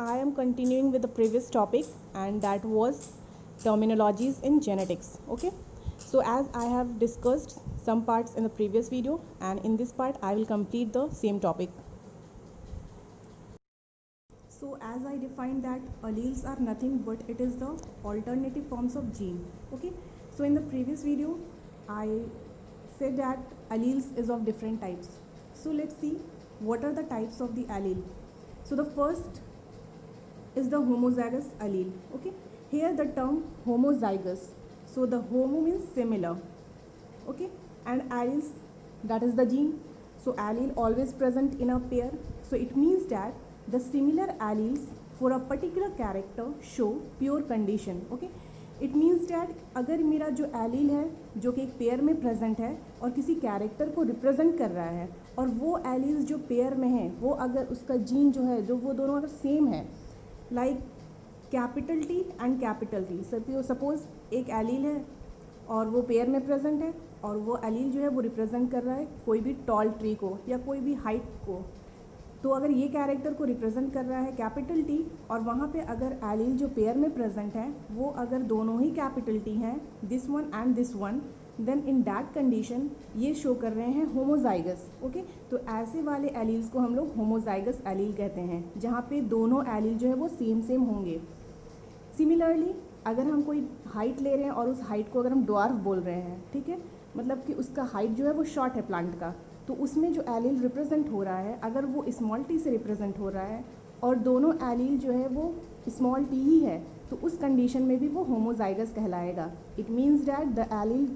I am continuing with the previous topic, and that was terminologies in genetics. Okay, so as I have discussed some parts in the previous video, and in this part I will complete the same topic. So as I defined that alleles are nothing but it is the alternative forms of gene. Okay, so in the previous video I said that alleles is of different types. So let's see what are the types of the allele. So the first is the homozygous allele. Okay, here the term homozygous, so the homo means similar. Okay, and alleles, that is the gene. So allele always present in a pair, so it means that the similar alleles for a particular character show pure condition. Okay, it means that अगर मेरा जो allele है जो कि एक pair में present है और किसी कैरेक्टर को रिप्रेजेंट कर रहा है, और वो एलील्स जो पेयर में है वो अगर उसका जीन जो है जो वो दोनों अगर सेम है, like capital T and capital T, suppose एक एलील है और वो पेयर में प्रेजेंट है और वो एलील जो है वो रिप्रेजेंट कर रहा है कोई भी टॉल ट्री को या कोई भी हाइट को, तो अगर ये कैरेक्टर को रिप्रेजेंट कर रहा है कैपिटल टी और वहाँ पे अगर एलील जो पेयर में प्रेजेंट है वो अगर दोनों ही कैपिटल टी हैं, this one and this one, then in that condition ये शो कर रहे हैं होमोजाइगस. ओके, तो ऐसे वाले एलील्स को हम लोग होमोजाइगस एलील कहते हैं, जहाँ पे दोनों एलील जो है वो सेम होंगे. सिमिलरली अगर हम कोई हाइट ले रहे हैं और उस हाइट को अगर हम ड्वार्फ बोल रहे हैं, ठीक है, मतलब कि उसका हाइट जो है वो शॉर्ट है प्लांट का, तो उसमें जो एलील रिप्रेजेंट हो रहा है अगर वो स्मॉल टी से रिप्रेजेंट हो रहा है और दोनों एलील जो है वो स्मॉल टी ही है, तो उस कंडीशन में भी वो होमोजाइगस कहलाएगा. It means that the allele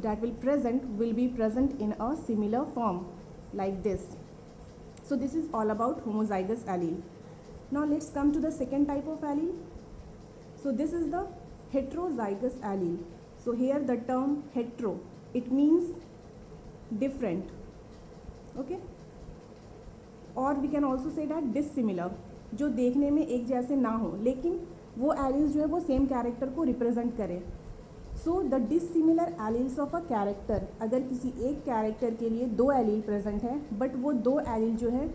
that will be present in a similar form like this. So this is all about homozygous allele. Now let's come to the second type of allele. So this is the heterozygous allele. So here the term hetero, it means different. Okay, or we can also say that dissimilar, जो देखने में एक जैसे ना हो लेकिन वो alleles जो है वो सेम कैरेक्टर को रिप्रेजेंट करे. So the dissimilar alleles of a character, अगर किसी एक कैरेक्टर के लिए दो एलील प्रेजेंट है बट वो दो एलील जो है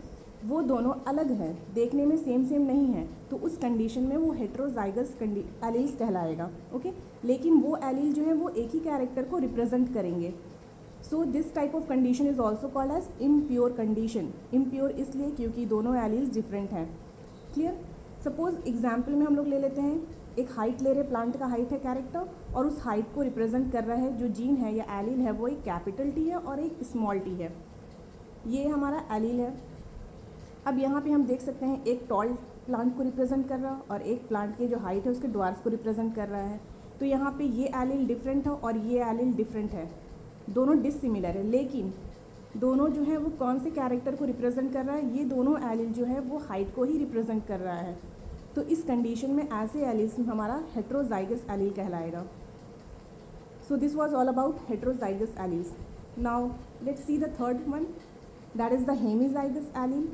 वो दोनों अलग हैं, देखने में सेम नहीं है, तो उस कंडीशन में वो हेट्रोजाइगस एलील्स कहलाएगा. ओके, लेकिन वो एलील जो है वो एक ही कैरेक्टर को रिप्रेजेंट करेंगे. So this type of condition is also called as impure condition. Impure इसलिए क्योंकि दोनों एलील्स डिफरेंट हैं. क्लियर? सपोज एग्जाम्पल में हम लोग ले लेते हैं, एक हाइट ले रहे, प्लांट का हाइट है कैरेक्टर और उस हाइट को रिप्रेजेंट कर रहा है जो जीन है या एलील है वो एक कैपिटल टी है और एक स्मॉल टी है. ये हमारा एलील है. अब यहाँ पे हम देख सकते हैं एक टॉल प्लांट को रिप्रेजेंट कर रहा है और एक प्लांट के जो हाइट है उसके ड्वार्फ को रिप्रेजेंट कर रहा है. तो यहाँ पे ये एलील डिफरेंट है और ये एलील डिफरेंट है, दोनों डिसिमिलर है, लेकिन दोनों जो है वो कौन से कैरेक्टर को रिप्रेजेंट कर रहा है, ये दोनों एलील जो है वो हाइट को ही रिप्रेजेंट कर रहा है. तो इस कंडीशन में ऐसे एलील्स हमारा हेट्रोजाइगस एलील कहलाएगा. So this was all about heterozygous alleles. Now let's see the third one, that is the hemizygous allele.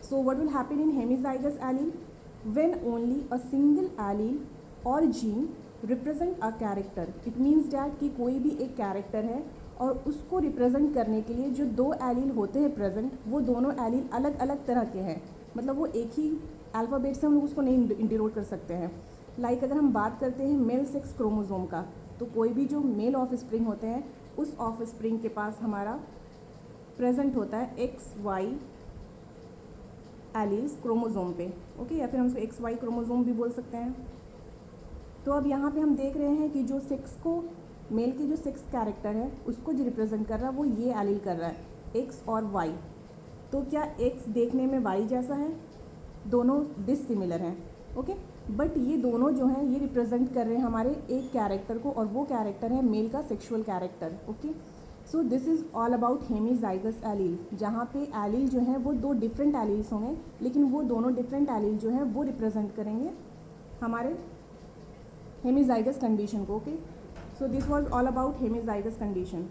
So what will happen in hemizygous allele? When only a single allele और gene represent a character. It means that कि कोई भी एक character है और उसको represent करने के लिए जो दो एलील होते हैं प्रेजेंट, वो दोनों एलील अलग अलग तरह के हैं, मतलब वो एक ही अल्फ़ाबेट से हम लोग उसको नहीं इंडिनोट कर सकते हैं. लाइक अगर हम बात करते हैं मेल सेक्स क्रोमोसोम का, तो कोई भी जो मेल ऑफ स्प्रिंग होते हैं उस ऑफ स्प्रिंग के पास हमारा प्रेजेंट होता है XY एलील्स क्रोमोसोम पे. ओके, या फिर हम उसको XY क्रोमोसोम भी बोल सकते हैं. तो अब यहाँ पे हम देख रहे हैं कि जो सेक्स को, मेल के जो सेक्स कैरेक्टर है उसको जो रिप्रेजेंट कर रहा है वो ये एलील कर रहा है X और Y. तो क्या X देखने में Y जैसा है? दोनों डिसिमिलर हैं. ओके, बट ये दोनों जो हैं ये रिप्रेजेंट कर रहे हैं हमारे एक कैरेक्टर को और वो कैरेक्टर है मेल का sexual character. Okay, so this is all about hemizygous allele, जहाँ पे एलील जो है वो दो डिफरेंट एलील्स होंगे लेकिन वो दोनों डिफरेंट एलील जो है वो रिप्रेजेंट करेंगे हमारे हेमीजाइगस कंडीशन को. Okay, so this was all about hemizygous condition.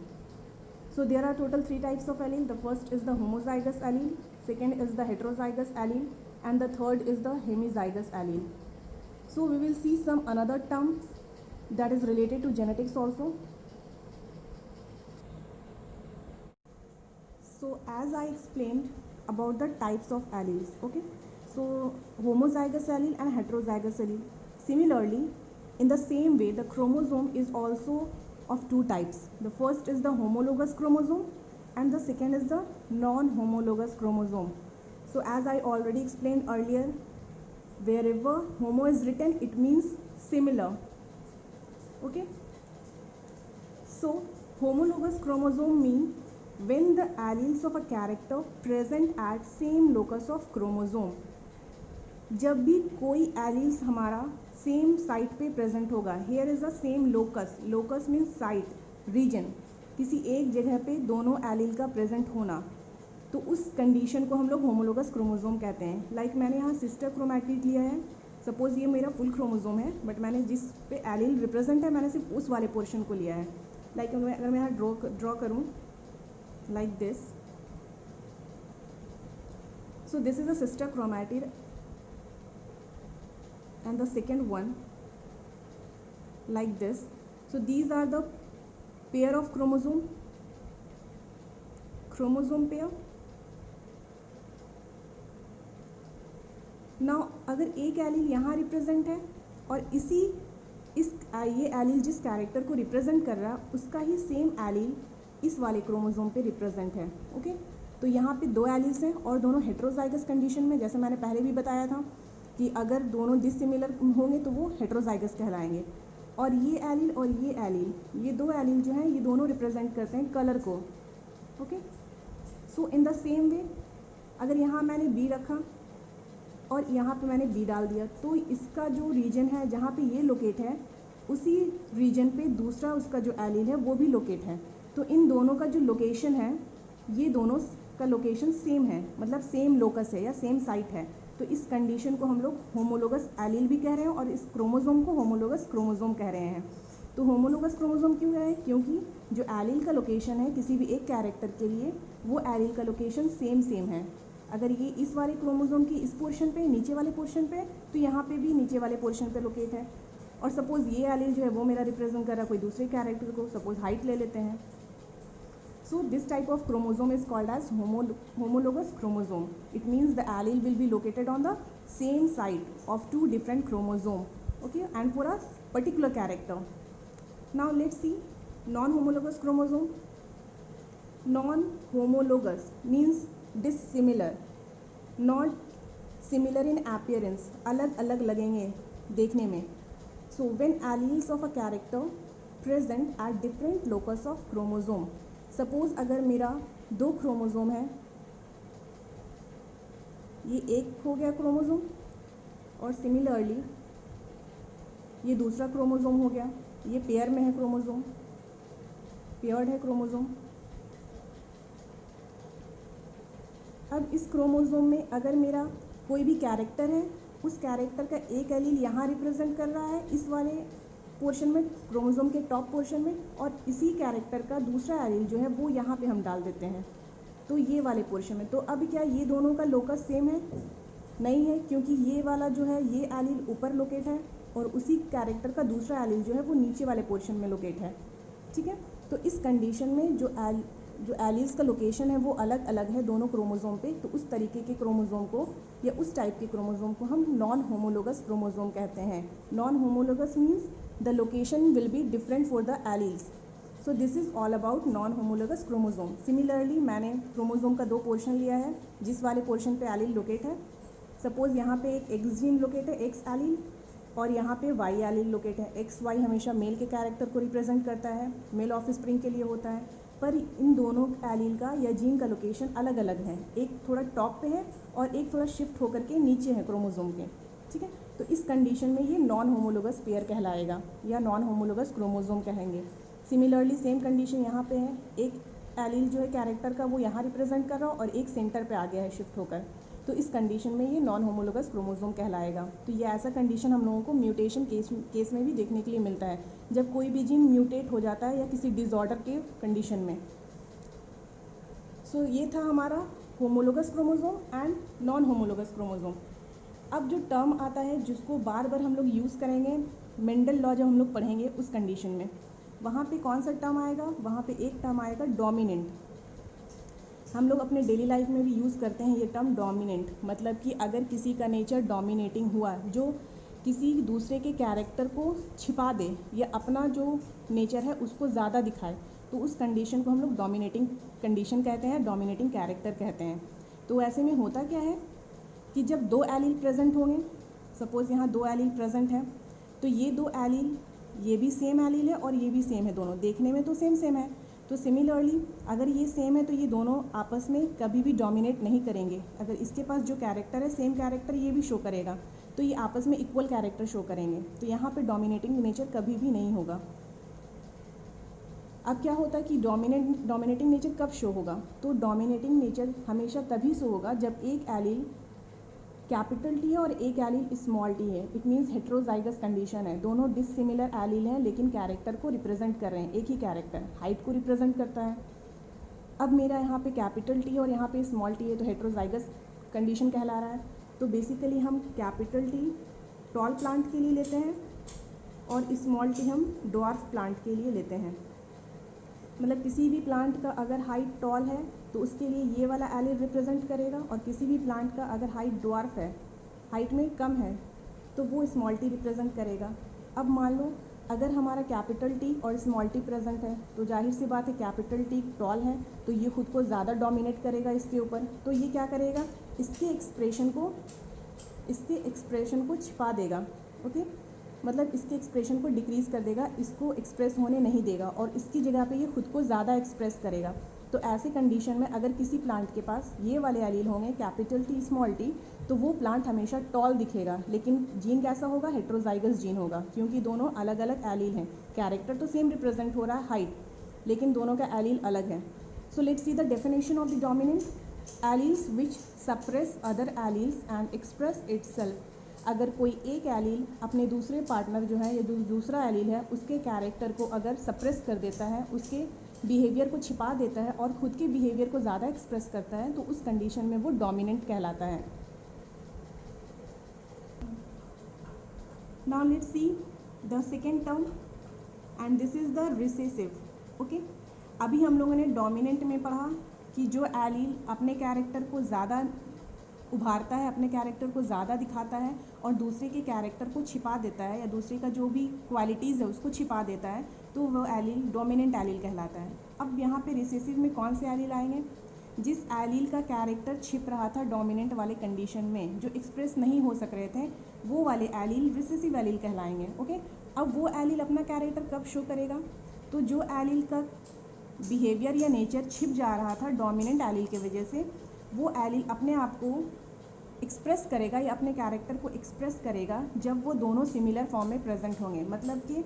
So there are total three types of allele. The first is the homozygous allele, second is the heterozygous allele, and the third is the hemizygous allele. So we will see some another terms that is related to genetics also. So as I explained about the types of alleles, okay, So homozygous allele and heterozygous allele. Similarly, in the same way, the chromosome is also of two types. The first is the homologous chromosome and the second is the non-homologous chromosome. So as I already explained earlier, wherever homo is written, it means similar. Okay. So homologous chromosome mean when the alleles of a character present at same locus of chromosome. जब भी कोई alleles हमारा same site पे present होगा, here is a same locus, locus means site, region, किसी एक जगह पे दोनों एलिल का प्रेजेंट होना, तो उस कंडीशन को हम लोग होमोलोगस क्रोमोसोम कहते हैं. लाइक मैंने यहाँ सिस्टर क्रोमैटिड लिया है. सपोज ये मेरा फुल क्रोमोसोम है, बट मैंने जिस पे एलिल रिप्रेजेंट है मैंने सिर्फ उस वाले पोर्शन को लिया है. लाइक अगर मैं यहाँ ड्रॉ करूँ like this, so this is a sister chromatid and the second one like this. So these are the pair of chromosome pair. Now अगर एक एलिल यहाँ रिप्रेजेंट है और ये एलिल जिस कैरेक्टर को रिप्रेजेंट कर रहा है उसका ही सेम एलिल इस वाले क्रोमोसोम पे रिप्रेजेंट है. ओके, तो यहाँ पे दो एलिल्स हैं और दोनों हेट्रोजाइगस कंडीशन में, जैसे मैंने पहले भी बताया था कि अगर दोनों डिसिमिलर होंगे तो वो हेट्रोजाइगस कहलाएंगे. और ये एलिल और ये एलिल, ये दो एलिल जो हैं ये दोनों रिप्रेजेंट करते हैं कलर को. Okay, so in the same way अगर यहाँ मैंने बी रखा और यहाँ पे मैंने बी डाल दिया, तो इसका जो रीजन है जहाँ पे ये लोकेट है उसी रीजन पे दूसरा उसका जो एलिल है वो भी लोकेट है. तो इन दोनों का जो लोकेशन है, ये दोनों का लोकेशन सेम है, मतलब सेम लोकस है या सेम साइट है. तो इस कंडीशन को हम लोग होमोलोगस एलील भी कह रहे हैं और इस क्रोमोसोम को होमोलोगस क्रोमोसोम कह रहे हैं. तो होमोलोगस क्रोमोसोम क्यों है? क्योंकि जो एलील का लोकेशन है किसी भी एक कैरेक्टर के लिए, वो एलील का लोकेशन सेम है. अगर ये इस वाले क्रोमोसोम की इस पोर्शन पे, नीचे वाले पोर्शन पे, तो यहाँ पे भी नीचे वाले पोर्शन पे लोकेट है. और सपोज ये एलील जो है वो मेरा रिप्रेजेंट कर रहा है कोई दूसरे कैरेक्टर को, सपोज हाइट ले लेते हैं. So this type of chromosome is called as homologous chromosome. It means the allele will be located on the same site of two different chromosome, okay, and for a particular character. Now let's see non-homologous chromosome. Non-homologous means dissimilar, not similar in appearance, अलग अलग लगेंगे देखने में. So when alleles of a character present at different locus of chromosome. Suppose अगर मेरा दो chromosome है, ये एक हो गया क्रोमोसोम और सिमिलरली ये दूसरा क्रोमोसोम हो गया, ये पेयर में है क्रोमोसोम, पेयर्ड है क्रोमोसोम. अब इस क्रोमोसोम में अगर मेरा कोई भी कैरेक्टर है, उस कैरेक्टर का एक एलील यहाँ रिप्रेजेंट कर रहा है इस वाले पोर्शन में, क्रोमोसोम के टॉप पोर्शन में, और इसी कैरेक्टर का दूसरा एलील जो है वो यहाँ पे हम डाल देते हैं तो ये वाले पोर्शन में. तो अब क्या ये दोनों का लोकस सेम है? नहीं है, क्योंकि ये वाला जो है ये एलील ऊपर लोकेट है और उसी कैरेक्टर का दूसरा एलील जो है वो नीचे वाले पोर्शन में लोकेट है. ठीक है, तो इस कंडीशन में जो एलील्स का लोकेशन है वो अलग अलग है दोनों क्रोमोसोम पे. तो उस तरीके के क्रोमोसोम को या उस टाइप के क्रोमोसोम को हम नॉन होमोलोगस क्रोमोसोम कहते हैं. Non homologous means the location will be different for the alleles. So this is all about non-homologous chromosome. Similarly मैंने क्रोमोसोम का दो पोर्शन लिया है, जिस वाले पोर्शन पे एलील लोकेट है, सपोज यहाँ पे एक एक्स जीन लोकेट है, एक्स एलील, और यहाँ पे वाई एलील लोकेट है. एक्स वाई हमेशा मेल के कैरेक्टर को रिप्रेजेंट करता है, मेल ऑफस्प्रिंग के लिए होता है, पर इन दोनों एलील का या जीन का लोकेशन अलग अलग है. एक थोड़ा टॉप पे है और एक थोड़ा शिफ्ट होकर के नीचे है क्रोमोसोम के. ठीक है, तो इस कंडीशन में ये नॉन होमोलोगस पेयर कहलाएगा या नॉन होमोलोगस क्रोमोसोम कहेंगे. सिमिलरली सेम कंडीशन यहाँ पे है, एक एलील जो है कैरेक्टर का वो यहाँ रिप्रेजेंट कर रहा है और एक सेंटर पे आ गया है शिफ्ट होकर, तो इस कंडीशन में ये नॉन होमोलोगस क्रोमोसोम कहलाएगा. तो ये ऐसा कंडीशन हम लोगों को म्यूटेशन केस में भी देखने के लिए मिलता है, जब कोई भी जीन म्यूटेट हो जाता है या किसी डिसऑर्डर के कंडीशन में. सो ये था हमारा homologous chromosome and non homologous chromosome. अब जो टर्म आता है जिसको बार बार हम लोग यूज़ करेंगे, मेंडल लॉ जब हम लोग पढ़ेंगे उस कंडीशन में, वहाँ पे कौन सा टर्म आएगा? वहाँ पे एक टर्म आएगा डोमिनेंट. हम लोग अपने डेली लाइफ में भी यूज़ करते हैं ये टर्म डोमिनेंट, मतलब कि अगर किसी का नेचर डोमिनेटिंग हुआ, जो किसी दूसरे के कैरेक्टर को छिपा दे या अपना जो नेचर है उसको ज़्यादा दिखाए, तो उस कंडीशन को हम लोग डोमिनेटिंग कंडीशन कहते हैं, डोमिनेटिंग कैरेक्टर कहते हैं। तो ऐसे में होता क्या है कि जब दो एलील प्रेजेंट होंगे, सपोज़ यहाँ दो एलील प्रेजेंट है, तो ये दो एलील, ये भी सेम एलील है और ये भी सेम है, दोनों देखने में तो सेम है। तो सिमिलरली अगर ये सेम है तो ये दोनों आपस में कभी भी डोमिनेट नहीं करेंगे। अगर इसके पास जो कैरेक्टर है सेम कैरेक्टर ये भी शो करेगा, तो ये आपस में इक्वल कैरेक्टर शो करेंगे, तो यहाँ पे डोमिनेटिंग नेचर कभी भी नहीं होगा। अब क्या होता है कि डोमिनेटिंग नेचर कब शो होगा? तो डोमिनेटिंग नेचर हमेशा तभी शो होगा जब एक एलील कैपिटल टी है और एक एलील स्मॉल टी है। इट मीन्स हेट्रोजाइगस कंडीशन है, दोनों डिसिमिलर एलील हैं लेकिन कैरेक्टर को रिप्रेजेंट कर रहे हैं, एक ही कैरेक्टर हाइट को रिप्रेजेंट करता है। अब मेरा यहाँ पे कैपिटल टी और यहाँ पे स्मॉल टी है, तो हेट्रोजाइगस कंडीशन कहला रहा है। तो बेसिकली हम कैपिटल टी टॉल प्लांट के लिए लेते हैं और स्मॉल टी हम ड्वार्फ प्लांट के लिए लेते हैं। मतलब किसी भी प्लांट का अगर हाइट टॉल है तो उसके लिए ये वाला एलील रिप्रेजेंट करेगा, और किसी भी प्लांट का अगर हाइट ड्वार्फ है, हाइट में कम है, तो वो स्मॉल टी रिप्रेजेंट करेगा। अब मान लो अगर हमारा कैपिटल टी और स्मॉल टी प्रेजेंट है, तो जाहिर सी बात है कैपिटल टी टॉल है तो ये खुद को ज़्यादा डोमिनेट करेगा इसके ऊपर, तो ये क्या करेगा, इसके एक्सप्रेशन को छिपा देगा। ओके, मतलब इसके एक्सप्रेशन को डिक्रीज़ कर देगा, इसको एक्सप्रेस होने नहीं देगा और इसकी जगह पे ये खुद को ज़्यादा एक्सप्रेस करेगा। तो ऐसे कंडीशन में अगर किसी प्लांट के पास ये वाले एलील होंगे कैपिटल टी स्मॉल टी, तो वो प्लांट हमेशा टॉल दिखेगा, लेकिन जीन कैसा होगा, हेट्रोजाइगस जीन होगा, क्योंकि दोनों अलग अलग एलील हैं। कैरेक्टर तो सेम रिप्रेजेंट हो रहा है हाइट, लेकिन दोनों का एलील अलग है। So let's see the definition of the dominant alleles which suppress other alleles and express itself. अगर कोई एक एलील अपने दूसरे पार्टनर जो है या दूसरा एलील है उसके कैरेक्टर को अगर सप्रेस कर देता है, उसके बिहेवियर को छिपा देता है और खुद के बिहेवियर को ज़्यादा एक्सप्रेस करता है, तो उस कंडीशन में वो डोमिनेंट कहलाता है। Now let's see the second term and this is the recessive. Okay, अभी हम लोगों ने डोमिनेंट में पढ़ा कि जो एलील अपने कैरेक्टर को ज़्यादा उभारता है, अपने कैरेक्टर को ज़्यादा दिखाता है और दूसरे के कैरेक्टर को छिपा देता है या दूसरे का जो भी क्वालिटीज़ है उसको छिपा देता है, तो वो एलील डोमिनेंट एलील कहलाता है। अब यहाँ पे रिसेसिव में कौन से एलील आएंगे? जिस एलील का कैरेक्टर छिप रहा था डोमिनेंट वाले कंडीशन में, जो एक्सप्रेस नहीं हो सक रहे थे, वो वाले एलील रिसेसिव एलील कहलाएंगे। ओके, अब वो एलील अपना कैरेक्टर कब शो करेगा? तो जो एलील का बिहेवियर या नेचर छिप जा रहा था डोमिनेंट एलील की वजह से, वो एलील अपने आप को एक्सप्रेस करेगा या अपने कैरेक्टर को एक्सप्रेस करेगा जब वो दोनों सिमिलर फॉर्म में प्रेजेंट होंगे। मतलब कि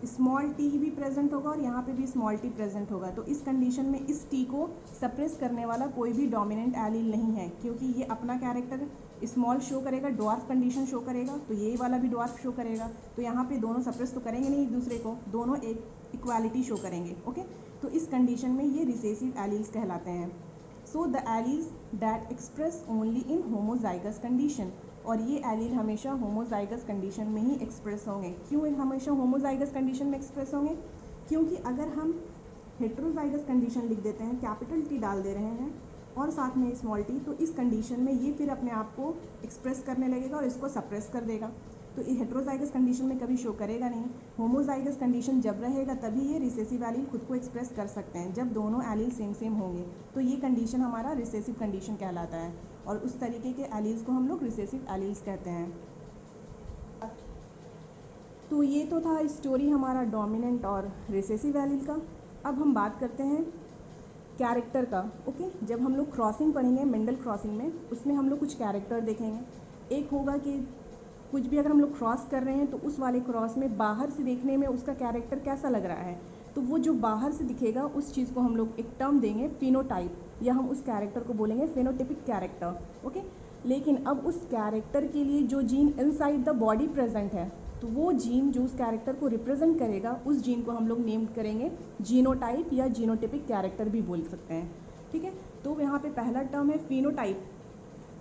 स्मॉल टी भी प्रेजेंट होगा और यहाँ पे भी स्मॉल टी प्रेजेंट होगा, तो इस कंडीशन में इस टी को सप्रेस करने वाला कोई भी डोमिनेंट एलील नहीं है, क्योंकि ये अपना कैरेक्टर स्मॉल शो करेगा, ड्वार्फ कंडीशन शो करेगा, तो ये वाला भी ड्वार्फ शो करेगा, तो यहाँ पे दोनों सप्रेस तो करेंगे नहीं एक दूसरे को, दोनों एक इक्वालिटी शो करेंगे। ओके, तो इस कंडीशन में ये रिसेसिव एलील्स कहलाते हैं। So the alleles that express only in homozygous condition, और ये एलील हमेशा होमोजाइगस कंडीशन में ही एक्सप्रेस होंगे। क्यों हमेशा होमोजाइगस कंडीशन में एक्सप्रेस होंगे? क्योंकि अगर हम हेट्रोजाइगस कंडीशन लिख देते हैं, कैपिटल टी डाल दे रहे हैं और साथ में स्मॉल टी, तो इस कंडीशन में ये फिर अपने आप को एक्सप्रेस करने लगेगा और इसको सप्रेस कर देगा, तो ये हेट्रोजाइगस कंडीशन में कभी शो करेगा नहीं। होमोजाइगस कंडीशन जब रहेगा तभी ये रिसेसिव एलील खुद को एक्सप्रेस कर सकते हैं, जब दोनों एलील सेम होंगे, तो ये कंडीशन हमारा रिसेसिव कंडीशन कहलाता है, और उस तरीके के एलील्स को हम लोग रिसेसिव एलील्स कहते हैं। तो ये तो था स्टोरी हमारा डोमिनेंट और रिसेसिव एलील का। अब हम बात करते हैं कैरेक्टर का। ओके, जब हम लोग क्रॉसिंग पढ़ेंगे मेंडल क्रॉसिंग में, उसमें हम लोग कुछ कैरेक्टर देखेंगे। एक होगा कि कुछ भी अगर हम लोग क्रॉस कर रहे हैं तो उस वाले क्रॉस में बाहर से देखने में उसका कैरेक्टर कैसा लग रहा है, तो वो जो बाहर से दिखेगा उस चीज़ को हम लोग एक टर्म देंगे फिनोटाइप, या हम उस कैरेक्टर को बोलेंगे फेनोटिपिक कैरेक्टर। ओके, लेकिन अब उस कैरेक्टर के लिए जो gene inside the body present है, तो वो जीन जो उस कैरेक्टर को रिप्रेजेंट करेगा, उस जीन को हम लोग नेम करेंगे जीनोटाइप या जीनोटिपिक कैरेक्टर भी बोल सकते हैं। ठीक है, तो यहाँ पे पहला टर्म है phenotype.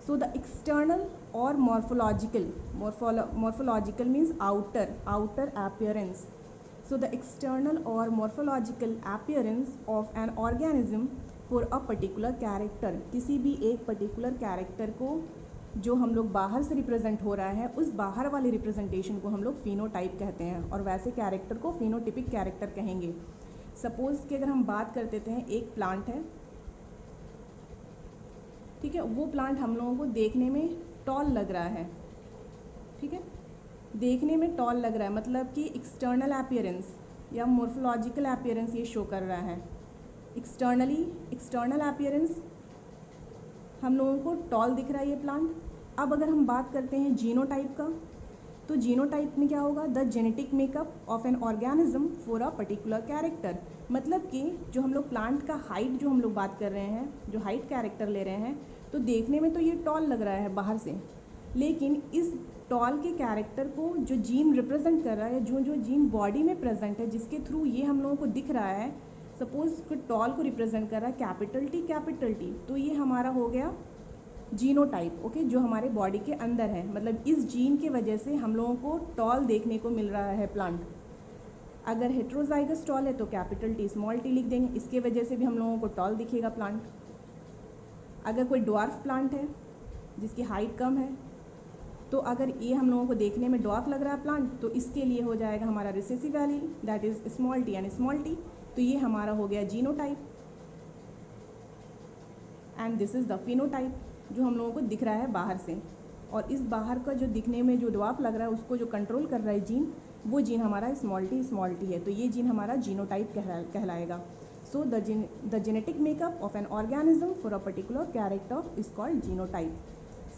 So the external or morphological means outer appearance. So the external or morphological appearance of an organism for a particular character, किसी भी एक पर्टिकुलर कैरेक्टर को जो हम लोग बाहर से रिप्रेजेंट हो रहा है, उस बाहर वाले रिप्रेजेंटेशन को हम लोग फिनोटाइप कहते हैं, और वैसे कैरेक्टर को फिनोटिपिक कैरेक्टर कहेंगे। सपोज़ कि अगर हम बात करते हैं, एक प्लांट है, ठीक है, वो प्लांट हम लोगों को देखने में टॉल लग रहा है, ठीक है, देखने में टॉल लग रहा है, मतलब कि एक्सटर्नल अपीयरेंस या मॉर्फोलॉजिकल अपीयरेंस ये शो कर रहा है। एक्सटर्नल अपीयरेंस हम लोगों को टॉल दिख रहा है ये प्लांट। अब अगर हम बात करते हैं जीनोटाइप का, तो जीनोटाइप में क्या होगा, the genetic makeup of an organism for a particular character, मतलब कि जो हम लोग प्लांट का हाइट जो हम लोग बात कर रहे हैं, जो हाइट कैरेक्टर ले रहे हैं, तो देखने में तो ये टॉल लग रहा है बाहर से, लेकिन इस टॉल के कैरेक्टर को जो जीन रिप्रेजेंट कर रहा है, जो जो जीन बॉडी में प्रेजेंट है, जिसके थ्रू ये हम लोगों को दिख रहा है, सपोज टॉल को रिप्रेजेंट कर रहा है कैपिटल टी, तो ये हमारा हो गया जीनोटाइप, ओके, जो हमारे बॉडी के अंदर है, मतलब इस जीन के वजह से हम लोगों को टॉल देखने को मिल रहा है प्लांट। अगर हेट्रोजाइगस टॉल है तो कैपिटल टी स्मॉल टी लिख देंगे, इसके वजह से भी हम लोगों को टॉल दिखेगा प्लांट। अगर कोई ड्वार्फ प्लांट है जिसकी हाइट कम है, तो अगर ये हम लोगों को देखने में ड्वार्फ लग रहा है प्लांट, तो इसके लिए हो जाएगा हमारा recessive allele, that is small T and small T, तो ये हमारा हो गया genotype. And this is the phenotype, जो हम लोगों को दिख रहा है बाहर से, और इस बाहर का जो दिखने में जो ड्वार्फ लग रहा है उसको जो कंट्रोल कर रहा है जीन, वो जीन हमारा स्मॉल टी है, तो ये जीन हमारा जीनोटाइप कहलाएगा। So the genetic makeup of an organism for a particular character is called genotype.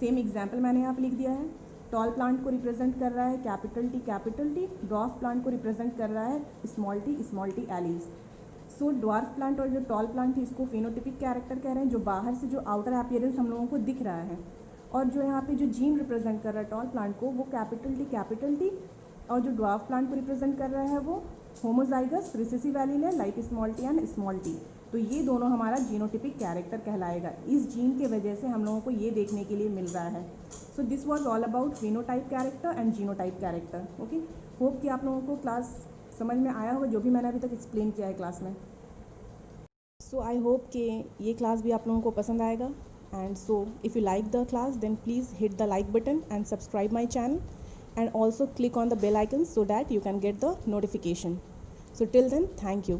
Same example मैंने यहाँ पे लिख दिया है, टॉल प्लांट को रिप्रेजेंट कर रहा है कैपिटल टी, ड्वार्फ प्लांट को रिप्रेजेंट कर रहा है स्मॉल टी एलील्स। सो ड्वार्फ प्लांट और जो टॉल प्लांट है, इसको फिनोटिपिक कैरेक्टर कह रहे हैं, जो बाहर से जो आउटर अपीयरेंस हम लोगों को दिख रहा है, और जो यहाँ पे जो जीन रिप्रेजेंट कर रहा है टॉल प्लांट को, वो कैपिटल टी, और जो ड्वार्फ प्लांट को रिप्रेजेंट कर रहा है वो होमोजाइगस रिसेसिव एलील है, like small T and small T, तो ये दोनों हमारा जीनोटिपिक कैरेक्टर कहलाएगा। इस जीन के वजह से हम लोगों को ये देखने के लिए मिल रहा है। सो this was all about phenotype character and genotype character. Okay, hope कि आप लोगों को क्लास समझ में आया होगा, जो भी मैंने अभी तक एक्सप्लेन किया है क्लास में। सो आई होप कि ये क्लास भी आप लोगों को पसंद आएगा, and so if you like the class then please hit the like button and subscribe my channel, and also click on the bell icon so that you can get the notification. So till then, thank you.